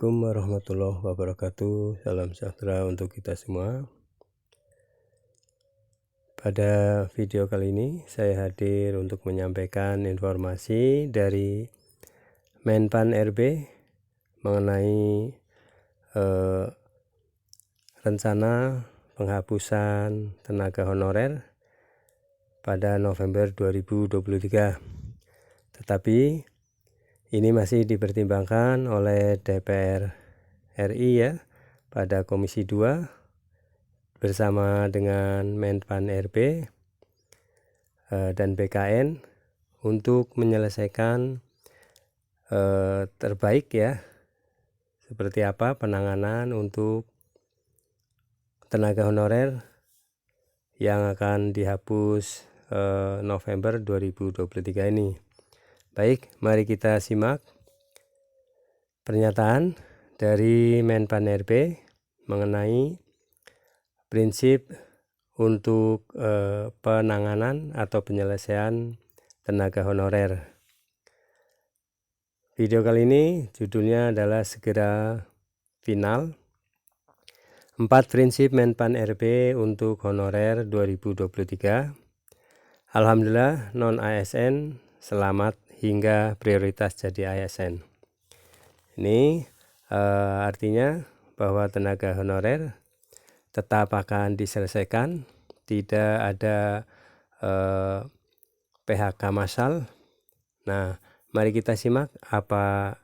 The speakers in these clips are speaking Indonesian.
Assalamualaikum warahmatullahi wabarakatuh. Salam sejahtera untuk kita semua. Pada video kali ini saya hadir untuk menyampaikan informasi dari Menpan RB mengenai rencana penghapusan tenaga honorer pada November 2023. Tetapi ini masih dipertimbangkan oleh DPR RI ya pada Komisi 2 bersama dengan Menpan RB dan BKN untuk menyelesaikan terbaik ya seperti apa penanganan untuk tenaga honorer yang akan dihapus November 2023 ini. Baik, mari kita simak pernyataan dari Menpan RB mengenai prinsip untuk penanganan atau penyelesaian tenaga honorer. Video kali ini judulnya adalah segera final. 4 prinsip Menpan RB untuk honorer 2023. Alhamdulillah non ASN selamat hingga prioritas jadi ASN. Ini artinya bahwa tenaga honorer tetap akan diselesaikan, tidak ada PHK massal. Nah, mari kita simak apa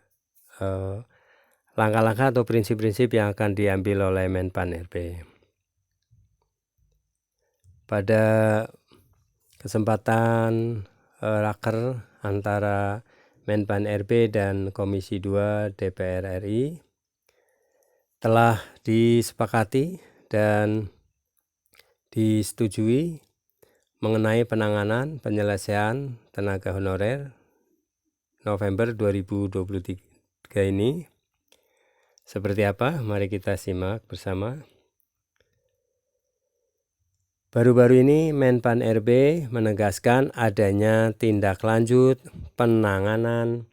langkah-langkah atau prinsip-prinsip yang akan diambil oleh Menpan RB. Pada kesempatan raker antara Menpan RB dan Komisi 2 DPR RI telah disepakati dan disetujui mengenai penanganan penyelesaian tenaga honorer November 2023 ini. Seperti apa? Mari kita simak bersama. Baru-baru ini Menpan RB menegaskan adanya tindak lanjut penanganan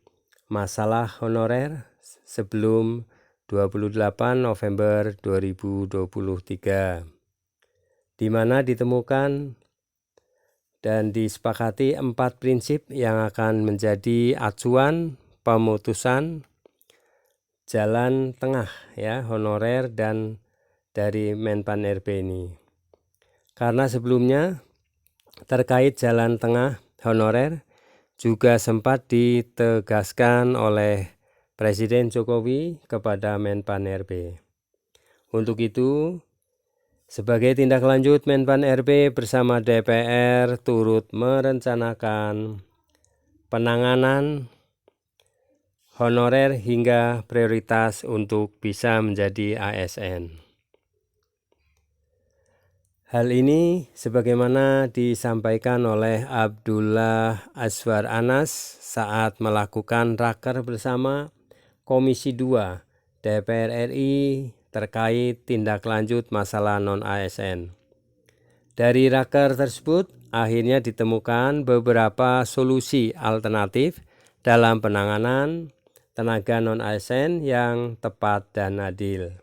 masalah honorer sebelum 28 November 2023, di mana ditemukan dan disepakati 4 prinsip yang akan menjadi acuan pemutusan jalan tengah ya honorer dan dari Menpan RB ini. Karena sebelumnya terkait jalan tengah honorer juga sempat ditegaskan oleh Presiden Jokowi kepada Menpan RB. Untuk itu, sebagai tindak lanjut Menpan RB bersama DPR turut merencanakan penanganan honorer hingga prioritas untuk bisa menjadi ASN. Hal ini sebagaimana disampaikan oleh Abdullah Azwar Anas saat melakukan raker bersama Komisi 2 DPR RI terkait tindak lanjut masalah non-ASN. Dari raker tersebut akhirnya ditemukan beberapa solusi alternatif dalam penanganan tenaga non-ASN yang tepat dan adil.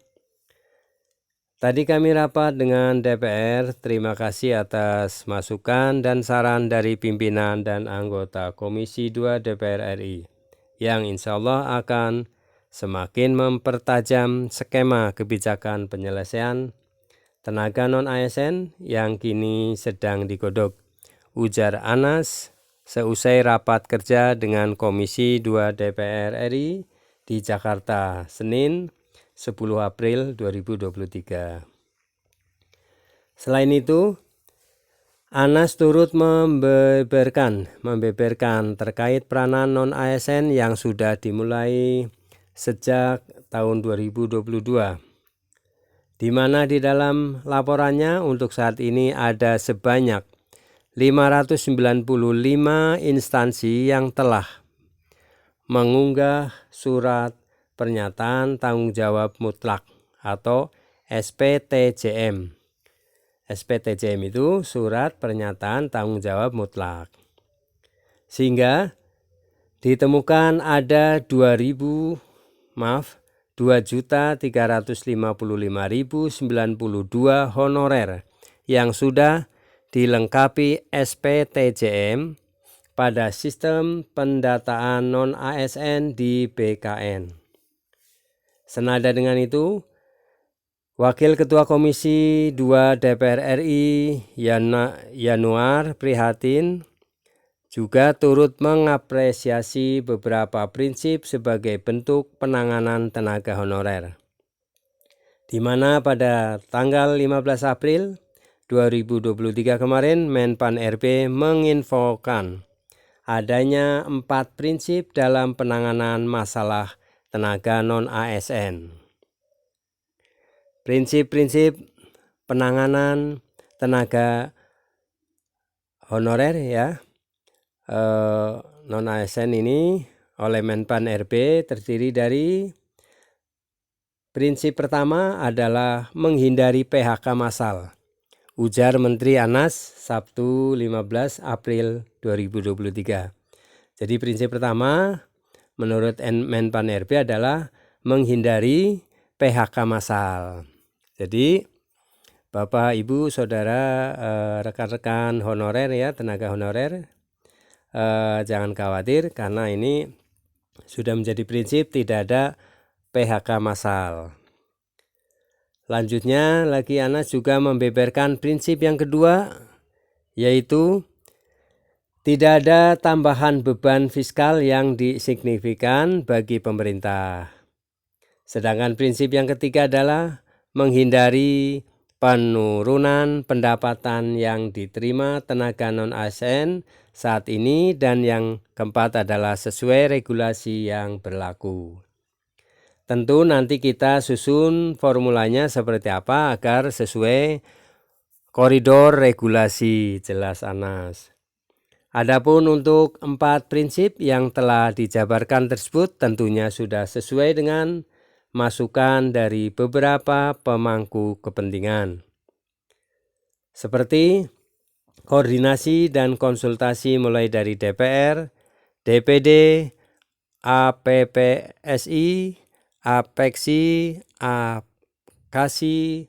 Tadi kami rapat dengan DPR, terima kasih atas masukan dan saran dari pimpinan dan anggota Komisi 2 DPR RI, yang insya Allah akan semakin mempertajam skema kebijakan penyelesaian tenaga non-ASN yang kini sedang digodok, ujar Anas seusai rapat kerja dengan Komisi 2 DPR RI di Jakarta, Senin 10 April 2023. Selain itu, Anas turut membeberkan terkait peranan non-ASN yang sudah dimulai sejak tahun 2022, di mana di dalam laporannya untuk saat ini ada sebanyak 595 instansi yang telah mengunggah surat pernyataan tanggung jawab mutlak atau SPTJM. SPTJM itu surat pernyataan tanggung jawab mutlak. Sehingga ditemukan ada 2.000 2.355.092 honorer yang sudah dilengkapi SPTJM pada sistem pendataan non-ASN di BKN. Senada dengan itu, Wakil Ketua Komisi 2 DPR RI Yanuar Prihatin juga turut mengapresiasi beberapa prinsip sebagai bentuk penanganan tenaga honorer, di mana pada tanggal 15 April 2023 kemarin Menpan RB menginfokan adanya 4 prinsip dalam penanganan masalah tenaga non-ASN. Prinsip-prinsip penanganan tenaga honorer non-ASN ini oleh Menpan RB terdiri dari prinsip pertama adalah menghindari PHK massal, ujar Menteri Anas Sabtu 15 April 2023. Jadi prinsip pertama menurut Menpan RB adalah menghindari PHK massal. Jadi Bapak, Ibu, Saudara, rekan-rekan honorer tenaga honorer, jangan khawatir karena ini sudah menjadi prinsip tidak ada PHK massal. Lanjutnya lagi Anas juga membeberkan prinsip yang kedua, yaitu tidak ada tambahan beban fiskal yang signifikan bagi pemerintah. Sedangkan prinsip yang ketiga adalah menghindari penurunan pendapatan yang diterima tenaga non-ASN saat ini, dan yang keempat adalah sesuai regulasi yang berlaku. Tentu nanti kita susun formulanya seperti apa agar sesuai koridor regulasi, jelas Anas. Adapun untuk 4 prinsip yang telah dijabarkan tersebut tentunya sudah sesuai dengan masukan dari beberapa pemangku kepentingan, seperti koordinasi dan konsultasi mulai dari DPR, DPD, APPSI, APEKSI, AKASI,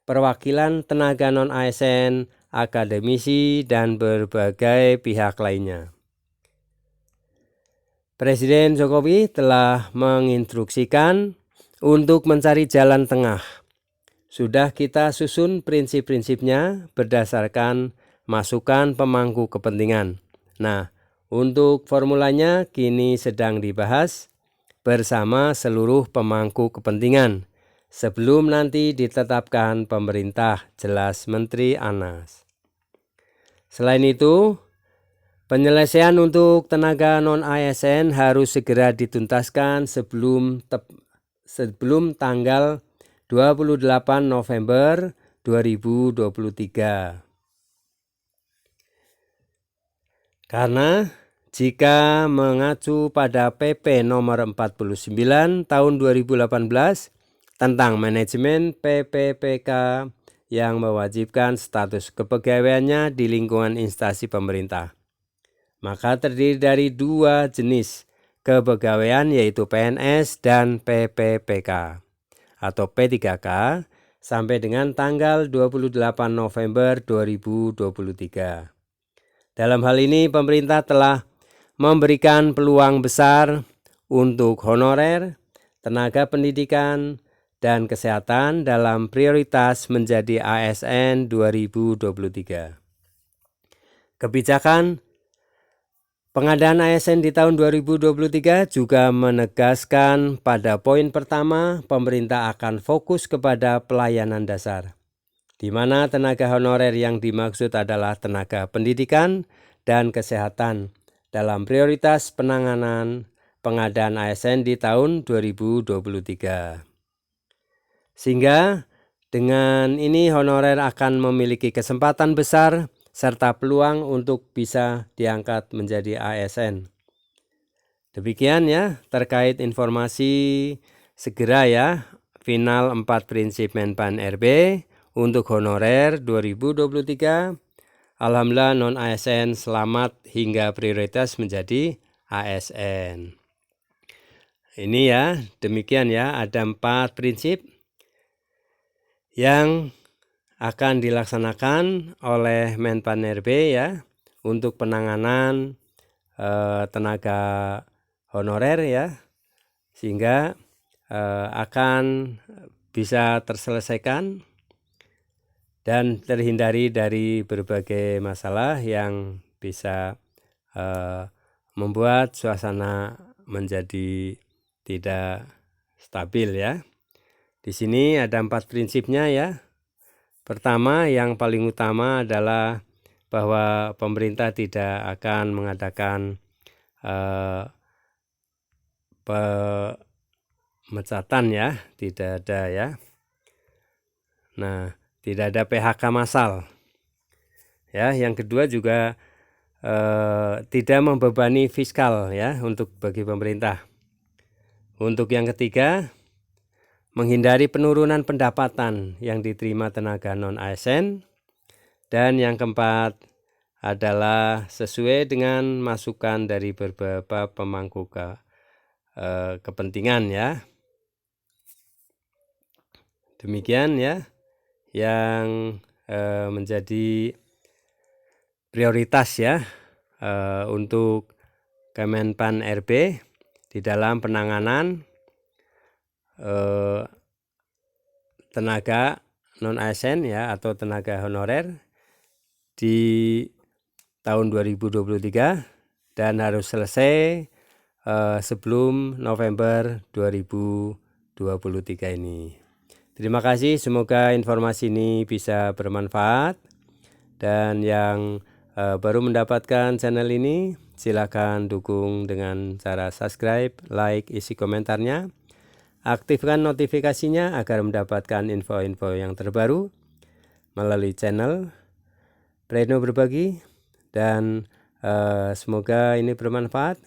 perwakilan tenaga non-ASN, akademisi, dan berbagai pihak lainnya. Presiden Jokowi telah menginstruksikan untuk mencari jalan tengah. Sudah kita susun prinsip-prinsipnya berdasarkan masukan pemangku kepentingan. Nah, untuk formulanya kini sedang dibahas bersama seluruh pemangku kepentingan sebelum nanti ditetapkan pemerintah, jelas Menteri Anas. Selain itu, penyelesaian untuk tenaga non-ASN harus segera dituntaskan sebelum tanggal 28 November 2023. Karena jika mengacu pada PP nomor 49 tahun 2018 tentang manajemen PPPK yang mewajibkan status kepegawaiannya di lingkungan instansi pemerintah, maka terdiri dari 2 jenis kepegawaian, yaitu PNS dan PPPK atau P3K sampai dengan tanggal 28 November 2023. Dalam hal ini pemerintah telah memberikan peluang besar untuk honorer, tenaga pendidikan, dan kesehatan dalam prioritas menjadi ASN 2023. Kebijakan pengadaan ASN di tahun 2023 juga menegaskan pada poin pertama pemerintah akan fokus kepada pelayanan dasar, di mana tenaga honorer yang dimaksud adalah tenaga pendidikan dan kesehatan dalam prioritas penanganan pengadaan ASN di tahun 2023. Sehingga dengan ini honorer akan memiliki kesempatan besar serta peluang untuk bisa diangkat menjadi ASN. Demikian terkait informasi segera final 4 prinsip Menpan RB untuk honorer 2023. Alhamdulillah non-ASN selamat hingga prioritas menjadi ASN. ini ya, demikian ya, ada 4 prinsip yang akan dilaksanakan oleh Menpan RB ya untuk penanganan tenaga honorer ya, sehingga akan bisa terselesaikan dan terhindari dari berbagai masalah yang bisa membuat suasana menjadi tidak stabil ya. Di sini ada 4 prinsipnya ya. Pertama, yang paling utama adalah bahwa pemerintah tidak akan mengadakan pemecatan ya, tidak ada ya. Nah, tidak ada PHK massal. Ya, yang kedua juga tidak membebani fiskal ya untuk bagi pemerintah. Untuk yang ketiga, menghindari penurunan pendapatan yang diterima tenaga non-ASN. Dan yang keempat adalah sesuai dengan masukan dari beberapa pemangku kepentingan ya. Demikian ya yang menjadi prioritas ya untuk Kemenpan RB di dalam penanganan tenaga non-ASN ya atau tenaga honorer di tahun 2023 dan harus selesai sebelum November 2023 ini. Terima kasih, semoga informasi ini bisa bermanfaat, dan yang baru mendapatkan channel ini silakan dukung dengan cara subscribe, like, isi komentarnya. Aktifkan notifikasinya agar mendapatkan info-info yang terbaru melalui channel Pleno Berbagi, dan semoga ini bermanfaat.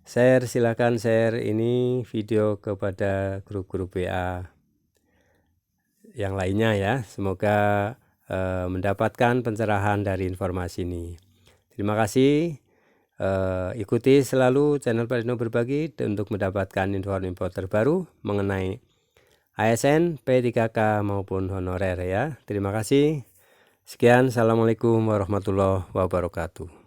Silakan share ini video kepada grup-grup WA yang lainnya ya. Semoga mendapatkan pencerahan dari informasi ini. Terima kasih. Ikuti selalu channel Pleno Berbagi untuk mendapatkan info-info terbaru mengenai ASN, P3K maupun honorer ya. Terima kasih. Sekian, assalamualaikum warahmatullahi wabarakatuh.